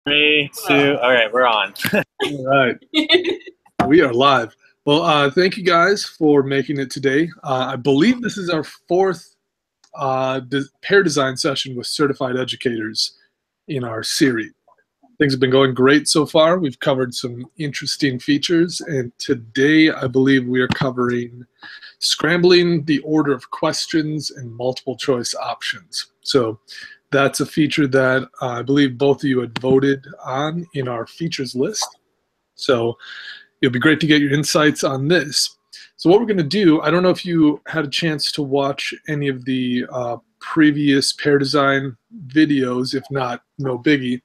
Three, two, all right, we're on. All right, we are live. Well, thank you guys for making it today. I believe this is our fourth pair design session with certified educators in our series. Things have been going great so far. We've covered some interesting features, and today I believe we are covering scrambling the order of questions and multiple choice options. So that's a feature that I believe both of you had voted on in our features list. So it'll be great to get your insights on this. So what we're going to do, I don't know if you had a chance to watch any of the previous pair design videos. If not, no biggie.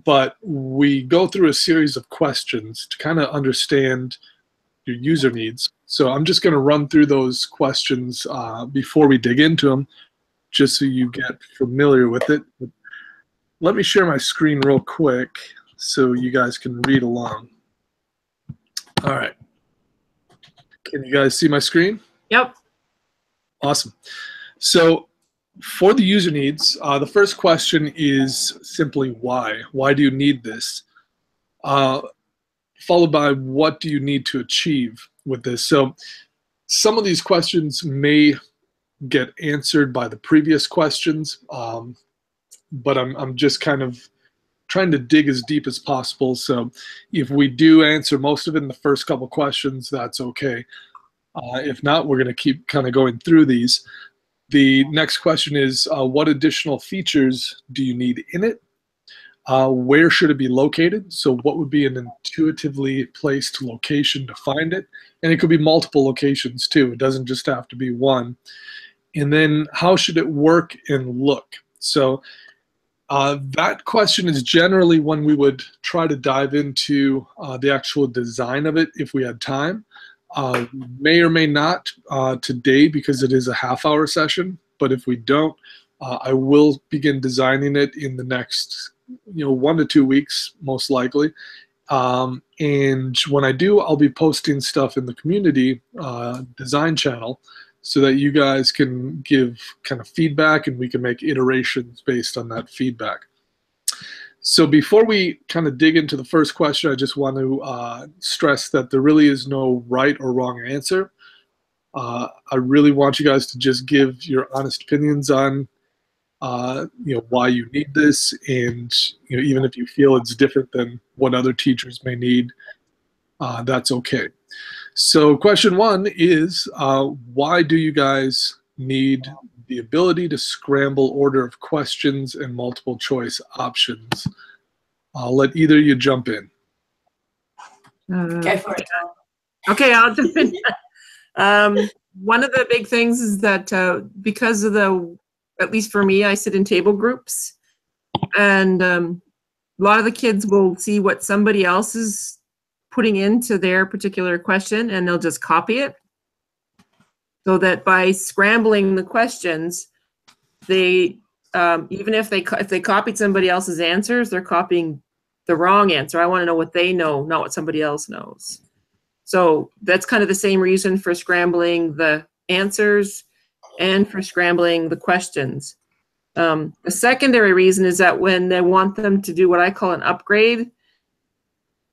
But we go through a series of questions to kind of understand your user needs. So I'm just going to run through those questions before we dig into them, just so you get familiar with it. Let me share my screen real quick so you guys can read along. All right. Can you guys see my screen? Yep. Awesome. So for the user needs, the first question is simply why? Why do you need this? Followed by what do you need to achieve with this? So some of these questions may get answered by the previous questions, but I'm just kind of trying to dig as deep as possible. So if we do answer most of it in the first couple questions, that's okay. If not, we're going to keep kind of going through these. The next question is, what additional features do you need in it? Where should it be located? So what would be an intuitively placed location to find it? And it could be multiple locations too. It doesn't just have to be one. And then how should it work and look? So that question is generally when we would try to dive into the actual design of it if we had time. May or may not today because it is a half-hour session, but if we don't, I will begin designing it in the next 1 to 2 weeks, most likely. And when I do, I'll be posting stuff in the community design channel so that you guys can give kind of feedback and we can make iterations based on that feedback. So before we kind of dig into the first question, I just want to stress that there really is no right or wrong answer. I really want you guys to just give your honest opinions on why you need this, and even if you feel it's different than what other teachers may need, that's okay. So question one is, why do you guys need the ability to scramble order of questions and multiple choice options? I'll let either of you jump in. Go for it. Okay, I'll jump in. One of the big things is that because of at least for me, I sit in table groups, and a lot of the kids will see what somebody else is putting into their particular question, and they'll just copy it. So that by scrambling the questions, they even if they copied somebody else's answers, they're copying the wrong answer. I want to know what they know, not what somebody else knows. So that's kind of the same reason for scrambling the answers and for scrambling the questions. The secondary reason is that when they want them to do what I call an upgrade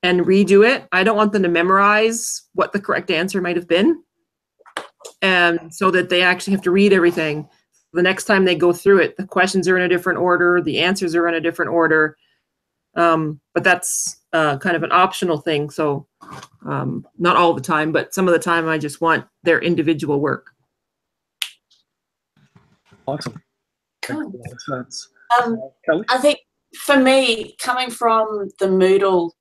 and redo it, I don't want them to memorize what the correct answer might have been, and so that they actually have to read everything. The next time they go through it, the questions are in a different order, the answers are in a different order, but that's kind of an optional thing. So not all the time, but some of the time I just want their individual work. Awesome. Cool. Makes a lot of sense. I think for me, coming from the Moodle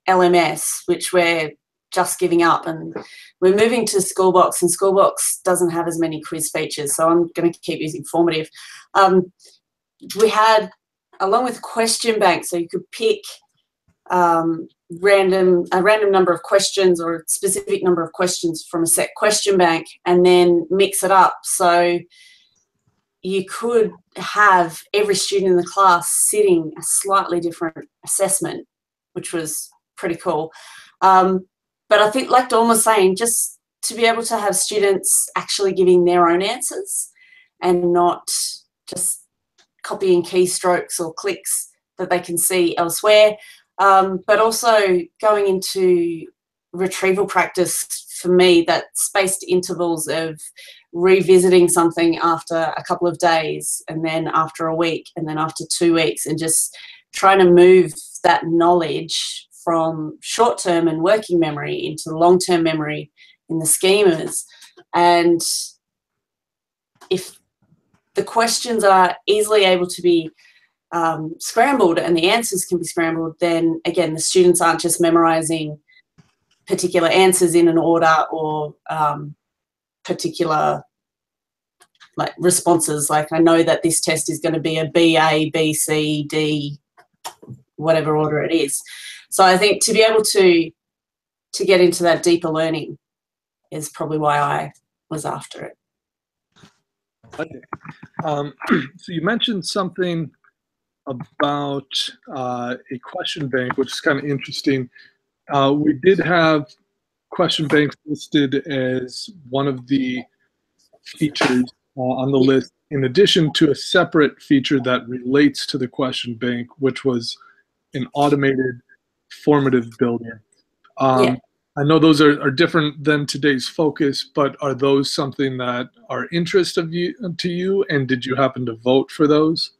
LMS, which we're just giving up, and we're moving to Schoolbox, and Schoolbox doesn't have as many quiz features, so I'm going to keep using Formative. We had, along with question bank, so you could pick a random number of questions or a specific number of questions from a set question bank and then mix it up. So you could have every student in the class sitting a slightly different assessment, which was pretty cool. But I think, like Dawn was saying, just to be able to have students actually giving their own answers and not just copying keystrokes or clicks that they can see elsewhere, but also going into retrieval practice. For me, that spaced intervals of revisiting something after a couple of days, and then after a week, and then after 2 weeks, and just trying to move that knowledge from short-term and working memory into long-term memory in the schemas. And if the questions are easily able to be scrambled and the answers can be scrambled, then again, the students aren't just memorizing particular answers in an order or particular like responses. Like, I know that this test is going to be a B, A, B, C, D, whatever order it is. So I think to be able to get into that deeper learning is probably why I was after it. Okay. So you mentioned something about a question bank, which is kind of interesting. We did have question banks listed as one of the features on the list, in addition to a separate feature that relates to the question bank, which was an automated formative builder. I know those are different than today's focus, but are those something that are interest to you, and did you happen to vote for those?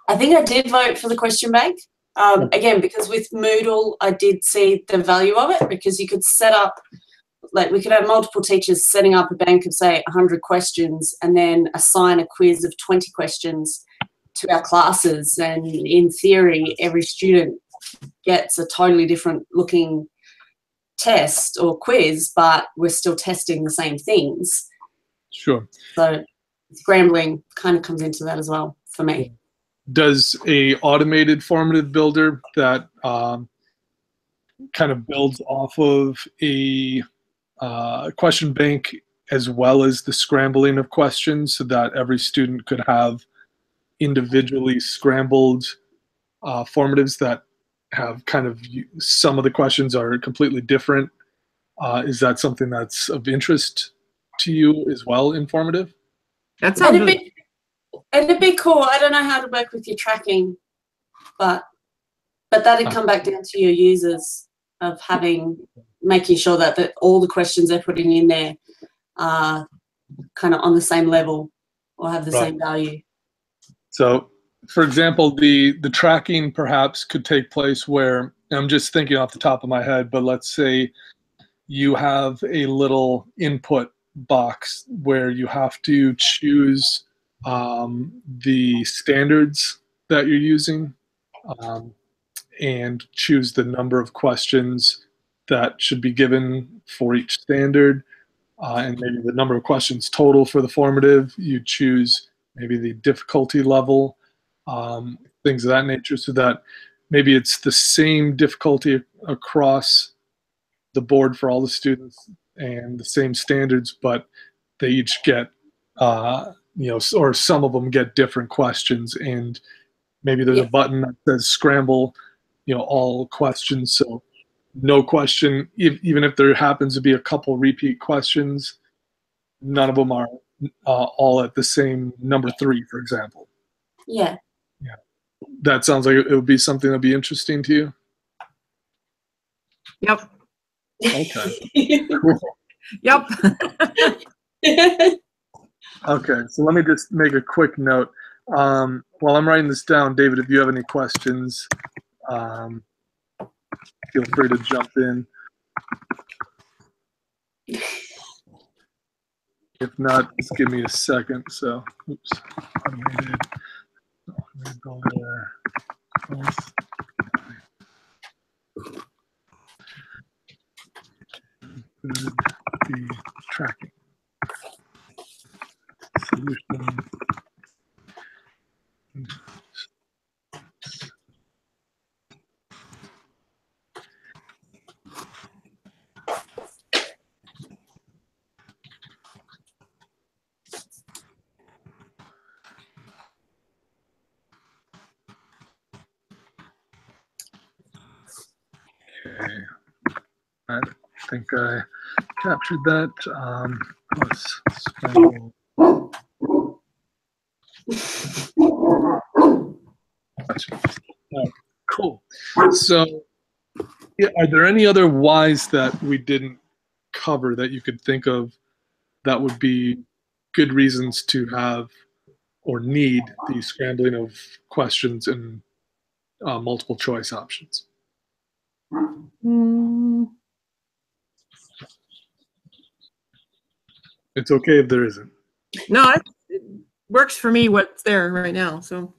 I think I did vote for the question bank. Again, because with Moodle, I did see the value of it, because you could set up, like, we could have multiple teachers setting up a bank of, say, 100 questions and then assign a quiz of 20 questions to our classes. And in theory, every student gets a totally different looking test or quiz, but we're still testing the same things. Sure. So scrambling kind of comes into that as well for me. Does a automated formative builder that kind of builds off of a question bank as well as the scrambling of questions, so that every student could have individually scrambled formatives that have kind of, some of the questions are completely different? Is that something that's of interest to you as well, informative? That sounds It'd be cool. I don't know how to work with your tracking, but that'd come back down to your users of making sure that all the questions they're putting in there are kind of on the same level or have the same value. So, for example, the tracking perhaps could take place where, I'm just thinking off the top of my head, but let's say you have a little input box where you have to choose the standards that you're using, and choose the number of questions that should be given for each standard, and maybe the number of questions total for the formative. You choose maybe the difficulty level, things of that nature, so that maybe it's the same difficulty across the board for all the students and the same standards, but they each get, or some of them get different questions, and maybe there's a button that says scramble, all questions. So no question, even if there happens to be a couple repeat questions, none of them are all at the same number 3, for example. Yeah. That sounds like it would be something that'd be interesting to you. Yep. Okay. Yep. Okay, so let me just make a quick note. While I'm writing this down, David, if you have any questions, feel free to jump in. If not, just give me a second. So, oops, automated. Let me go there. The tracking solution. Okay, I think I captured that. Let's scramble. So, yeah, are there any other whys that we didn't cover that you could think of that would be good reasons to have or need the scrambling of questions and multiple choice options? It's okay if there isn't. No, it works for me what's there right now. So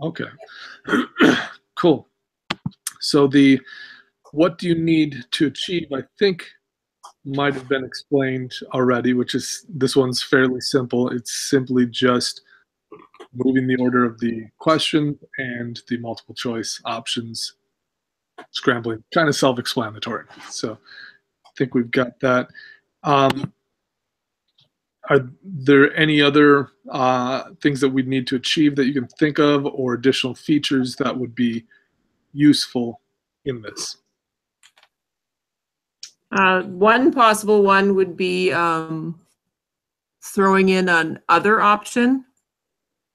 Okay. Cool. So what do you need to achieve, I think, might have been explained already, which is this one's fairly simple. It's simply just moving the order of the question and the multiple choice options, scrambling, kind of self-explanatory. So I think we've got that. Are there any other things that we'd need to achieve that you can think of, or additional features that would be useful in this? one possible one would be throwing in an other option,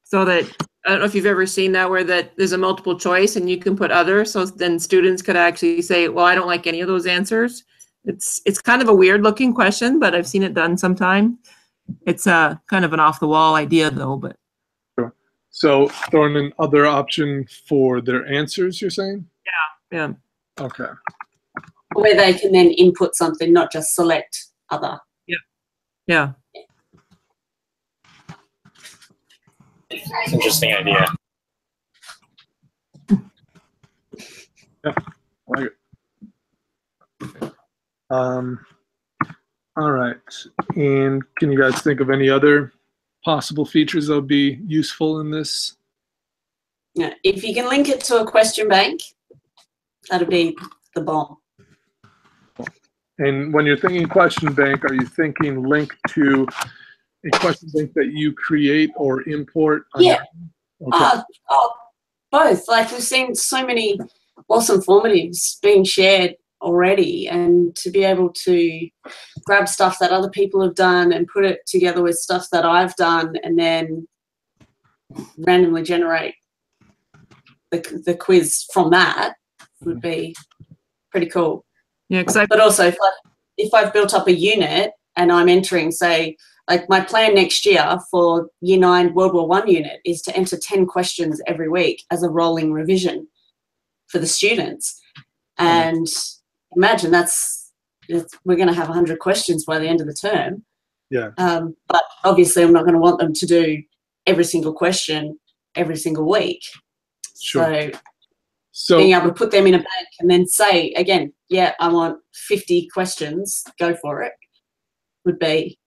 so that I don't know if you've ever seen that, where that there's a multiple choice and you can put other, so then students could actually say, well, I don't like any of those answers. It's kind of a weird looking question, but I've seen it done sometime. It's a kind of an off the wall idea though, but. Sure. So throwing an other option for their answers, you're saying? Yeah. Okay. Where they can then input something, not just select other. Yeah. It's an interesting idea. Yeah, I like it. All right. And can you guys think of any other possible features that would be useful in this? Yeah, if you can link it to a question bank, that'd be the bomb. And when you're thinking question bank, are you thinking link to a question bank that you create or import? Yeah. Okay. Both. Like, we've seen so many awesome formatives being shared already, and to be able to grab stuff that other people have done and put it together with stuff that I've done, and then randomly generate the quiz from that would be pretty cool. Yeah, because but also if I've built up a unit and I'm entering, say, like my plan next year for Year 9 World War I unit is to enter 10 questions every week as a rolling revision for the students. And imagine we're going to have 100 questions by the end of the term. Yeah. But obviously I'm not going to want them to do every single question every single week. Sure. So being able to put them in a bank and then say, again, yeah, I want 50 questions, go for it, would be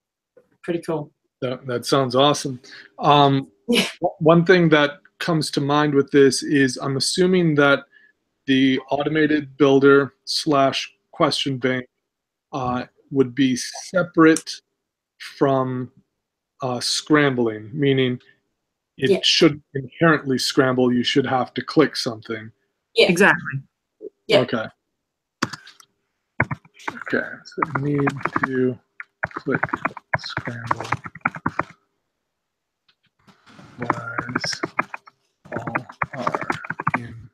pretty cool. That sounds awesome. One thing that comes to mind with this is I'm assuming that the automated builder / question bank would be separate from scrambling, meaning it should inherently scramble. You should have to click something. Yeah. Exactly. Yeah. Okay. Okay. So need to click scramble. Was all are in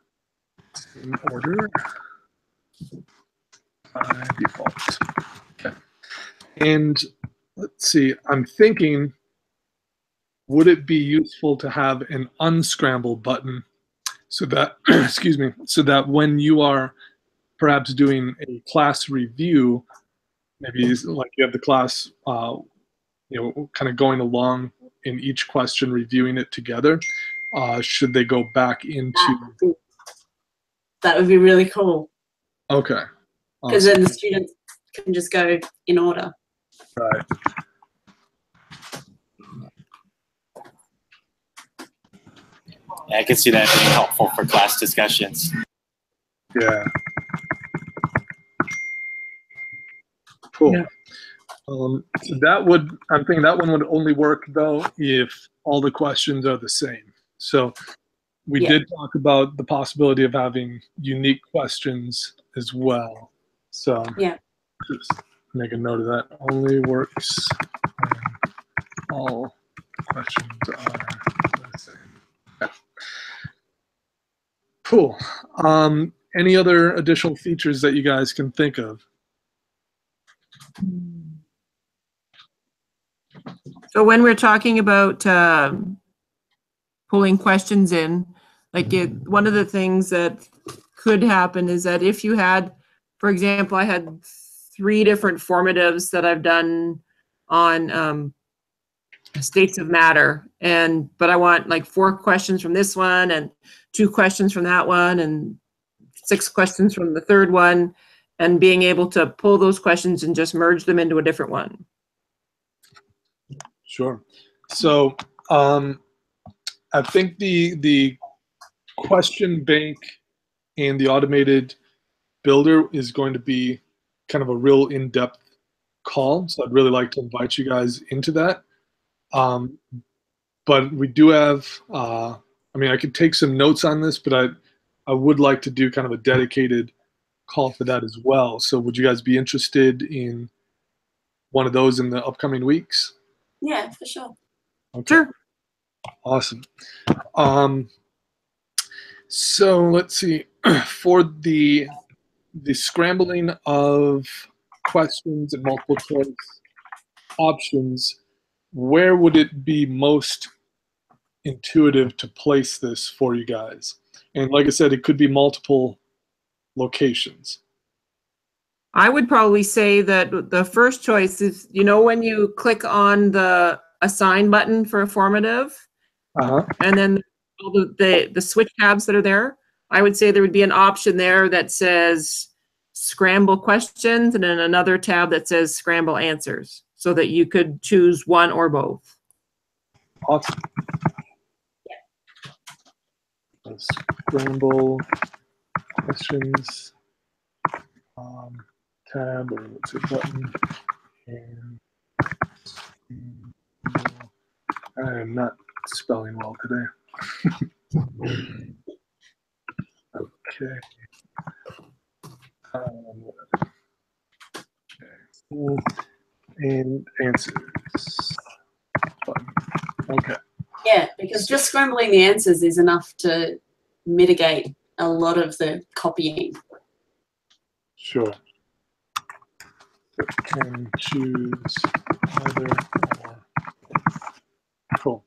same order by default. Okay. And let's see, I'm thinking, would it be useful to have an unscramble button so that, excuse me, so that when you are perhaps doing a class review, maybe like you have the class, kind of going along in each question, reviewing it together, should they go back into? That would be really cool. Okay. Because then the students can just go in order. Right. Yeah, I can see that being helpful for class discussions. Yeah. Cool. Yeah. So I'm thinking that one would only work though if all the questions are the same. So we did talk about the possibility of having unique questions as well. So just make a note of that. Only works when all questions are the same. Yeah. Cool. any other additional features that you guys can think of? So when we're talking about pulling questions in, like one of the things that could happen is that if you had, for example, I had 3 different formatives that I've done on states of matter, but I want like 4 questions from this one and 2 questions from that one and 6 questions from the third one, and being able to pull those questions and just merge them into a different one. Sure. So I think the question bank and the automated builder is going to be kind of a real in-depth call. So I'd really like to invite you guys into that. But we do have, I mean, I could take some notes on this, but I would like to do kind of a dedicated call for that as well. So would you guys be interested in one of those in the upcoming weeks? Yeah, for sure. Okay. Sure. Awesome. So let's see. For the scrambling of questions and multiple choice options, where would it be most intuitive to place this for you guys? And like I said, it could be multiple locations. I would probably say that the first choice is, you know, when you click on the assign button for a formative, and then all the switch tabs that are there, I would say there would be an option there that says Scramble questions, and then another tab that says Scramble answers, so that you could choose one or both. Awesome. Scramble questions tab, or what's it, button, and I am not spelling well today. Okay. Okay. And answers button. Okay. Yeah, because just scrambling the answers is enough to mitigate a lot of the copying. Sure. Can choose either or. Cool.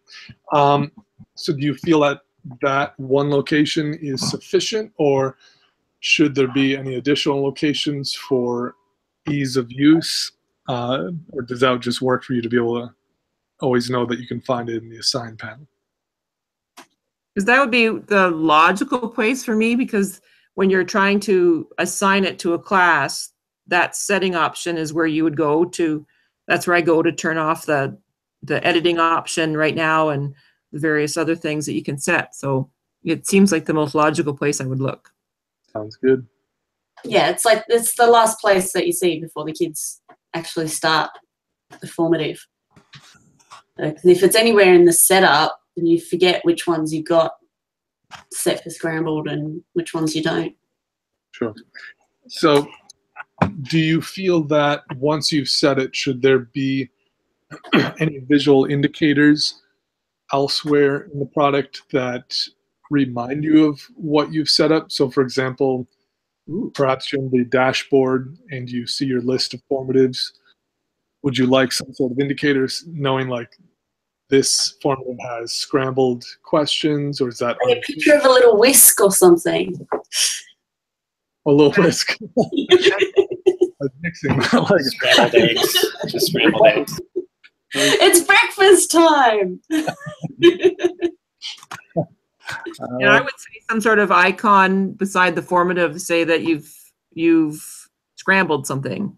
So do you feel that that one location is sufficient, or should there be any additional locations for ease of use? Or does that just work for you to be able to always know that you can find it in the assign panel? Because that would be the logical place for me, because when you're trying to assign it to a class, that setting option is where you would go to. That's where I go to turn off the editing option right now and the various other things that you can set. So it seems like the most logical place I would look. Sounds good. Yeah, it's like it's the last place that you see before the kids actually start the formative. If it's anywhere in the setup, then you forget which ones you've got set for scrambled and which ones you don't. Sure. So do you feel that once you've set it, should there be any visual indicators elsewhere in the product that remind you of what you've set up? So for example, perhaps you're in the dashboard and you see your list of formatives. Would you like some sort of indicators knowing like this formative has scrambled questions, or is that like a picture of a little whisk or something? A little whisk. I was mixing like Scrambled eggs. Just scrambled eggs. It's breakfast time. Yeah, I would say some sort of icon beside the formative to say that you've scrambled something.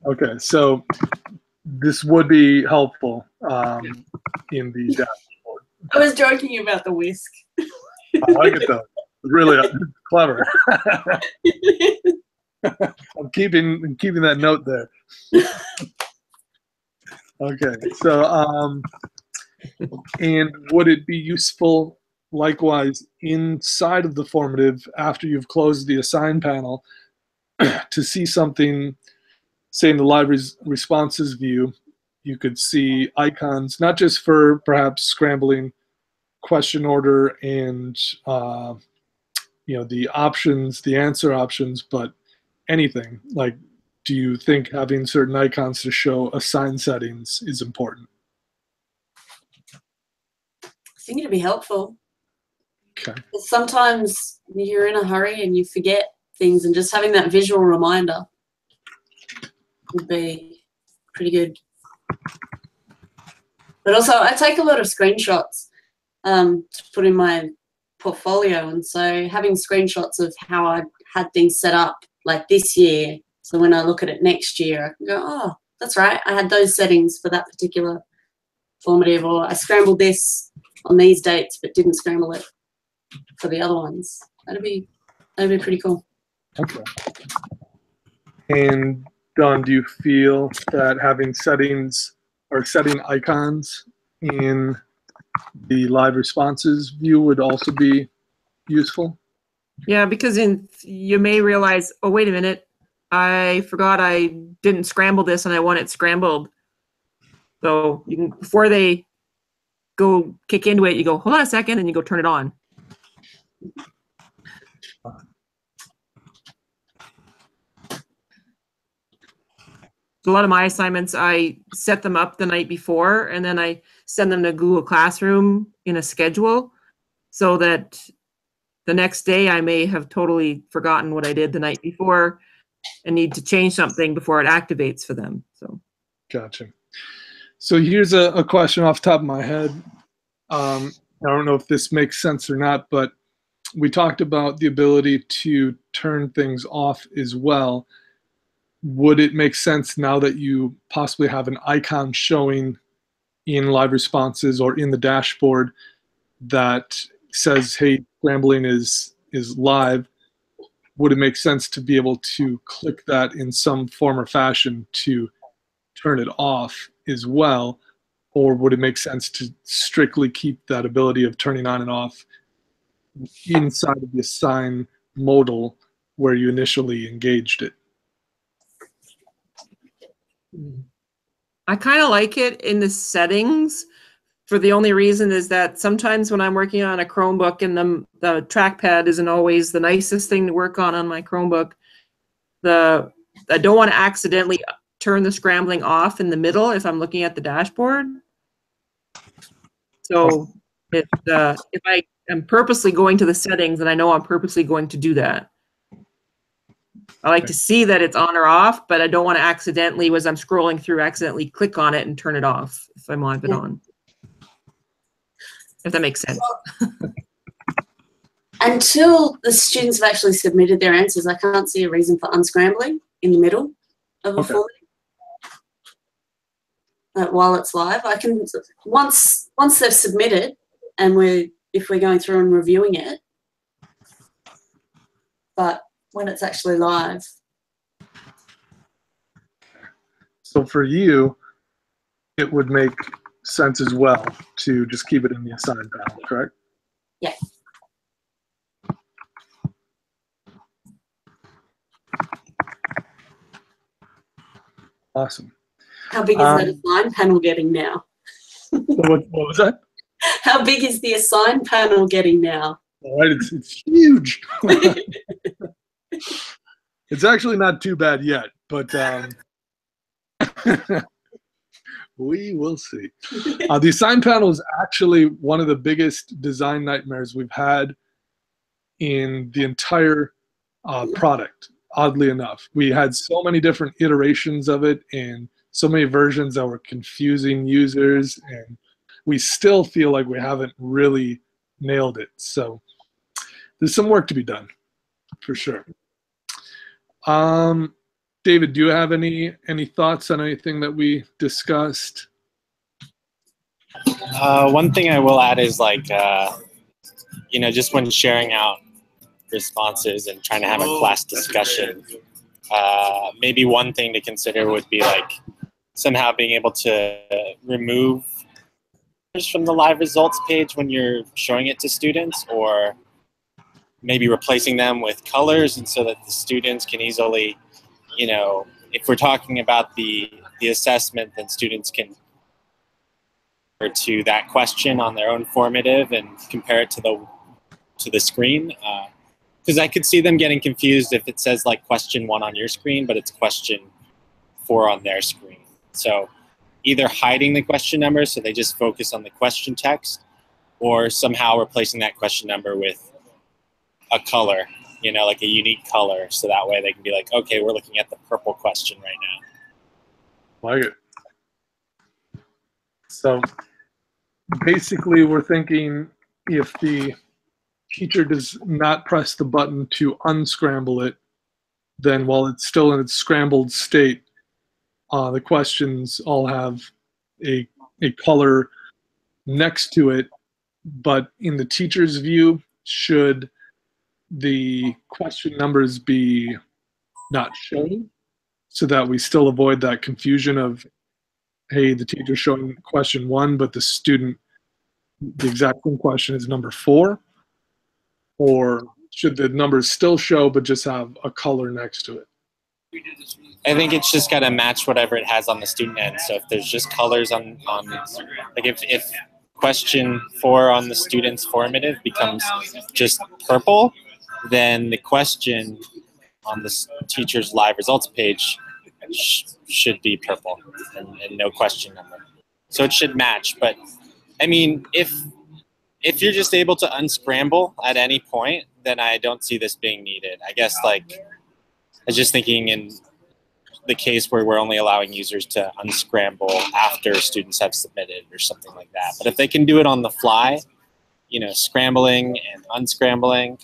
Okay, so this would be helpful in the dashboard. I was joking about the whisk. I like it though. Really clever. I'm keeping that note there. Okay, so and would it be useful likewise inside of the formative after you've closed the assign panel to see something, say in the live responses view, you could see icons, not just for perhaps scrambling question order and the options, the answer options, but anything. Like, do you think having certain icons to show assigned settings is important? I think it'd be helpful. Okay. Sometimes you're in a hurry and you forget things, and just having that visual reminder would be pretty good. But also, I take a lot of screenshots to put in my portfolio, and so having screenshots of how I had things set up like this year, so when I look at it next year, I can go, oh, that's right, I had those settings for that particular formative, or I scrambled this on these dates but didn't scramble it for the other ones. That'd be pretty cool. Okay. And Don, do you feel that having settings or setting icons in the live responses view would also be useful? Yeah, because you may realize, oh, wait a minute, I forgot I didn't scramble this and I want it scrambled. So you can, before they go kick into it, you go, hold on a second, and you go turn it on. So a lot of my assignments, I set them up the night before, and then I send them to Google Classroom in a schedule so that the next day I may have totally forgotten what I did the night before and need to change something before it activates for them. So, gotcha. So here's a question off the top of my head. I don't know if this makes sense or not, but we talked about the ability to turn things off as well. Would it make sense, now that you possibly have an icon showing in live responses or in the dashboard that says, hey, scrambling is live, would it make sense to be able to click that in some form or fashion to turn it off as well? Or would it make sense to strictly keep that ability of turning on and off inside of the assign modal where you initially engaged it? I kind of like it in the settings, for the only reason is that sometimes when I'm working on a Chromebook and the trackpad isn't always the nicest thing to work on my Chromebook, I don't want to accidentally turn the scrambling off in the middle if I'm looking at the dashboard. So if I am purposely going to the settings, then I know I'm purposely going to do that. I like to see that it's on or off, but I don't want to accidentally, as I'm scrolling through, accidentally click on it and turn it off if I want it on. If that makes sense. Until the students have actually submitted their answers, I can't see a reason for unscrambling in the middle of a form. While it's live, I can, once they've submitted, and if we're going through and reviewing it, but when it's actually live. So for you, it would make sense as well to just keep it in the assigned panel, correct? Yeah. Awesome. How big is that assigned panel getting now? What was that? How big is the assigned panel getting now? All right, it's huge. It's actually not too bad yet, but we will see. The assigned panel is actually one of the biggest design nightmares we've had in the entire product, oddly enough. We had so many different iterations of it and so many versions that were confusing users, and we still feel like we haven't really nailed it. So there's some work to be done, for sure. David, do you have any thoughts on anything that we discussed? One thing I will add is like, just when sharing out responses and trying to have a class discussion, maybe one thing to consider would be like somehow being able to remove from the live results page when you're showing it to students, or maybe replacing them with colors, and so that the students can easily, if we're talking about the assessment, then students can refer to that question on their own formative and compare it to the screen. because I could see them getting confused if it says like question 1 on your screen, but it's question 4 on their screen. So either hiding the question number so they just focus on the question text, or somehow replacing that question number with a color, you know, like a unique color, so that way they can be like, okay, we're looking at the purple question right now. Like it. So basically we're thinking if the teacher does not press the button to unscramble it, then while it's still in its scrambled state, the questions all have a color next to it. But in the teacher's view, should the question numbers be not shown so that we still avoid that confusion of, hey, the teacher's showing question 1, but the student, the exact same question is number 4? Or should the numbers still show but just have a color next to it? I think it's just got to match whatever it has on the student end. So if there's just colors on like if question 4 on the student's formative becomes just purple, then the question on the teacher's live results page should be purple and no question number. So it should match. But I mean, if you're just able to unscramble at any point, then I don't see this being needed. I guess like I was just thinking in the case where we're only allowing users to unscramble after students have submitted or something like that. But if they can do it on the fly, you know, scrambling and unscrambling,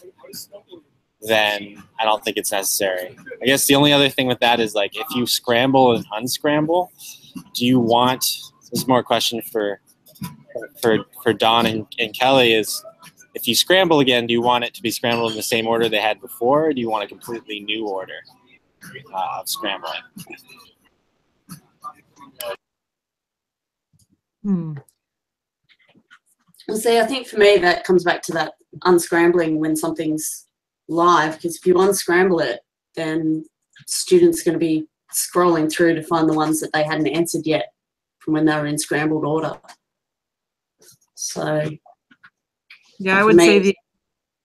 then I don't think it's necessary. I guess the only other thing with that is like if you scramble and unscramble, do you want, this is more a question for Don and Kelly, is if you scramble again, do you want it to be scrambled in the same order they had before, or do you want a completely new order of scrambling? Well, see, I think for me that comes back to that unscrambling when something's live, because if you unscramble it, then students are going to be scrolling through to find the ones that they hadn't answered yet from when they were in scrambled order. So yeah, I would say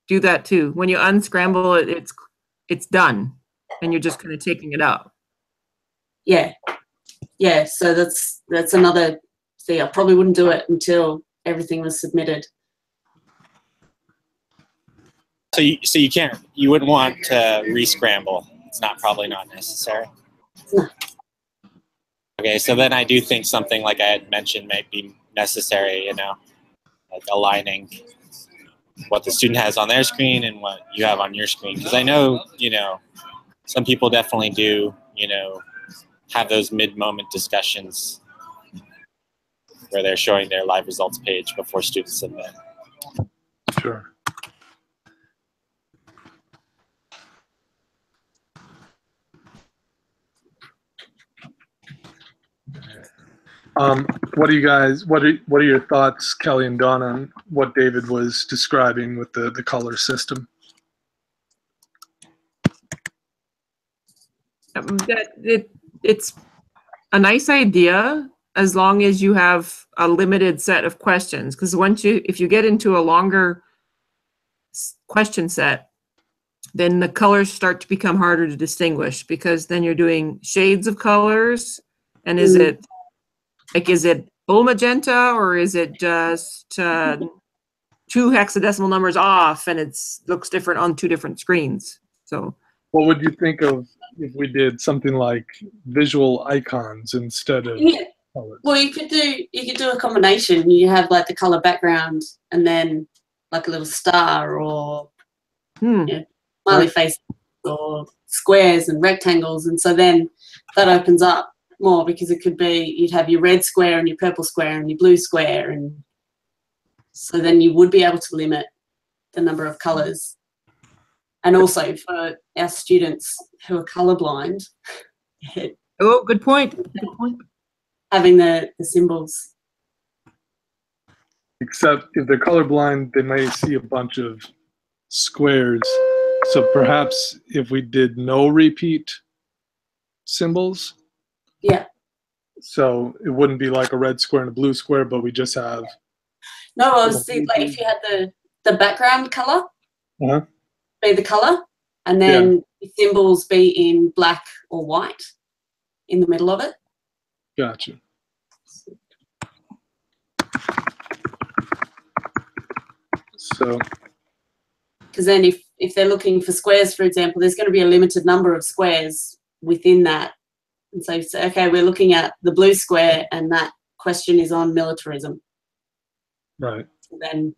do that too. When you unscramble it, it's done, and you're just kind of taking it out. Yeah, yeah. So that's another thing. I probably wouldn't do it until everything was submitted. So you wouldn't want to re-scramble. It's probably not necessary. No. Okay, so then I do think something like I had mentioned might be necessary, you know, like aligning what the student has on their screen and what you have on your screen. Because I know, you know, some people definitely do, you know, have those mid-moment discussions where they're showing their live results page before students submit. Sure. What are your thoughts, Kelly and Dawn, on what David was describing with the color system? It's a nice idea as long as you have a limited set of questions, because if you get into a longer question set, then the colors start to become harder to distinguish, because then you're doing shades of colors, and is it full magenta, or is it just 2 hexadecimal numbers off and it looks different on 2 different screens? So what would you think of if we did something like visual icons instead of colors? Well, you could do a combination. You have like the color background and then like a little star, or smiley face, or squares and rectangles, and so then that opens up more, because it could be you'd have your red square and your purple square and your blue square, and so then you would be able to limit the number of colors. And also for our students who are colorblind, oh, good point. Good point. Having the symbols. Except if they're colorblind, they may see a bunch of squares. So perhaps if we did no repeat symbols. Yeah. So it wouldn't be like a red square and a blue square, but we just have. No, I was thinking like if you had the background color. Uh-huh. be the color, and then the symbols be in black or white in the middle of it. Gotcha. So, because then if they're looking for squares, for example, there's going to be a limited number of squares within that. And so you say, okay, we're looking at the blue square and that question is on militarism. right. So then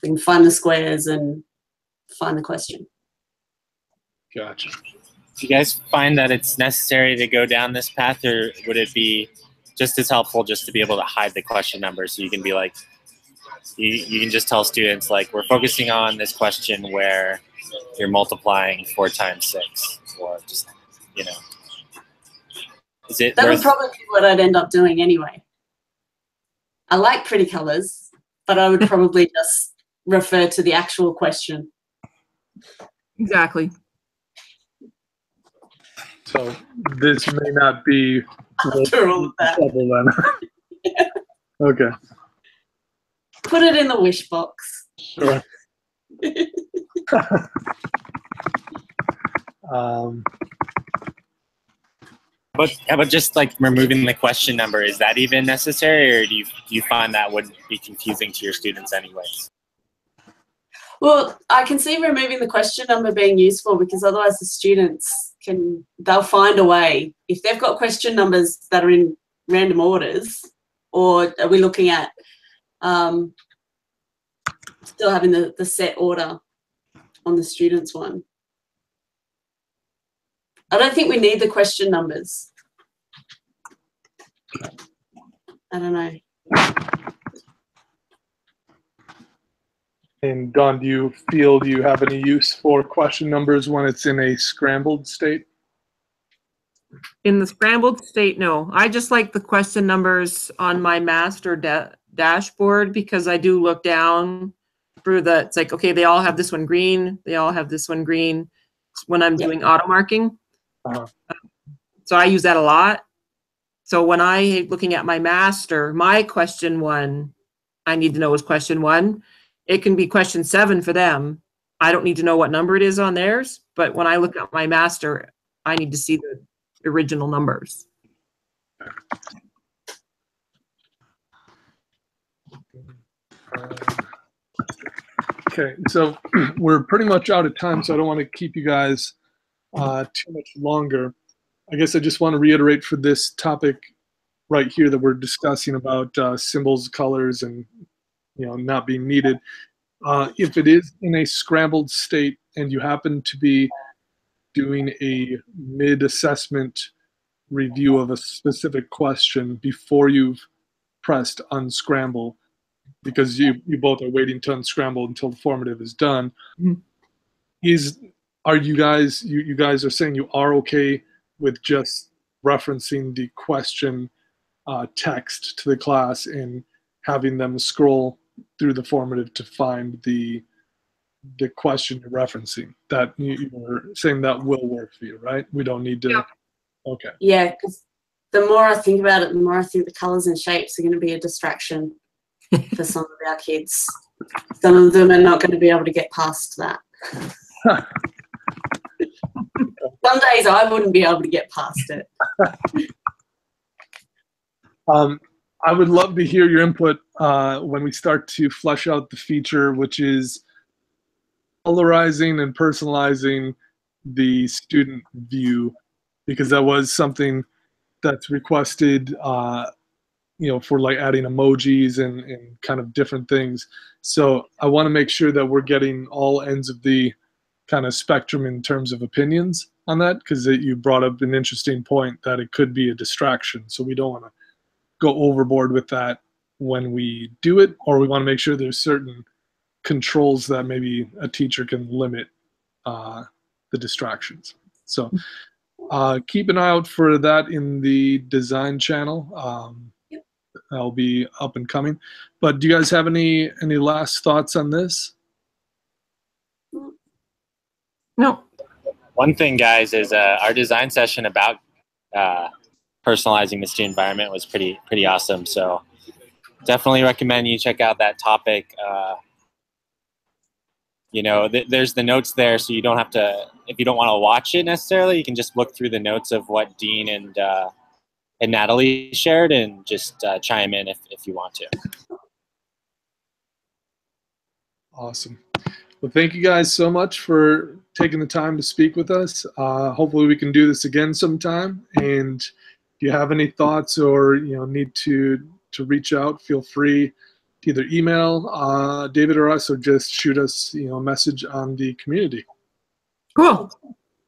we can find the squares and find the question. Gotcha. Do you guys find that it's necessary to go down this path, or would it be just as helpful just to be able to hide the question number, so you can be like, you can just tell students, like, we're focusing on this question where you're multiplying 4 times 6, or just, you know. Is it that worth... would probably be what I'd end up doing anyway. I like pretty colors, but I would probably just refer to the actual question. Exactly. So this may not be After all of that. then. Okay. Put it in the wish box. Sure. But how about just like removing the question number? Is that even necessary, or do you find that would be confusing to your students anyways? Well, I can see removing the question number being useful, because otherwise the students they'll find a way. If they've got question numbers that are in random orders, or are we looking at still having the set order on the students one? I don't think we need the question numbers. I don't know. And Don, do you have any use for question numbers when it's in a scrambled state? In the scrambled state, no. I just like the question numbers on my master dashboard, because I do look down through it's like, okay, they all have this one green, they all have this one green when I'm doing auto marking. So I use that a lot. So when I looking at my master, my question 1, I need to know is question 1. It can be question 7 for them. I don't need to know what number it is on theirs, but when I look at my master, I need to see the original numbers. Okay, so we're pretty much out of time, so I don't want to keep you guys too much longer. I guess I just want to reiterate for this topic right here that we're discussing about symbols, colors, and not being needed. If it is in a scrambled state and you happen to be doing a mid-assessment review of a specific question before you've pressed unscramble, because you both are waiting to unscramble until the formative is done, are you guys are saying you are okay with just referencing the question text to the class and having them scroll through the formative to find the question you're referencing? That you were saying that will work for you, right? We don't need to. Yeah. Okay. Yeah, because the more I think about it, the more I think the colors and shapes are going to be a distraction for some of our kids. Some of them are not going to be able to get past that. Some days I wouldn't be able to get past it. I would love to hear your input when we start to flesh out the feature, which is colorizing and personalizing the student view, because that was something that's requested, for like adding emojis and kind of different things. So I want to make sure that we're getting all ends of the kind of spectrum in terms of opinions on that, because you brought up an interesting point that it could be a distraction. So we don't want to go overboard with that when we do it, or we want to make sure there's certain controls that maybe a teacher can limit the distractions. So keep an eye out for that in the design channel. That'll be up and coming. But do you guys have any last thoughts on this? No. One thing, guys, is our design session about personalizing the student environment was pretty awesome. So definitely recommend you check out that topic. you know, there's the notes there, so you don't have to, if you don't want to watch it necessarily, you can just look through the notes of what Dean and Natalie shared and just chime in if you want to. Awesome. Well, thank you guys so much for taking the time to speak with us. Hopefully we can do this again sometime. And if you have any thoughts or need to reach out, feel free to either email David or us, or just shoot us a message on the community. Cool.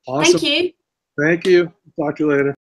Awesome. Thank you. Thank you. Talk to you later.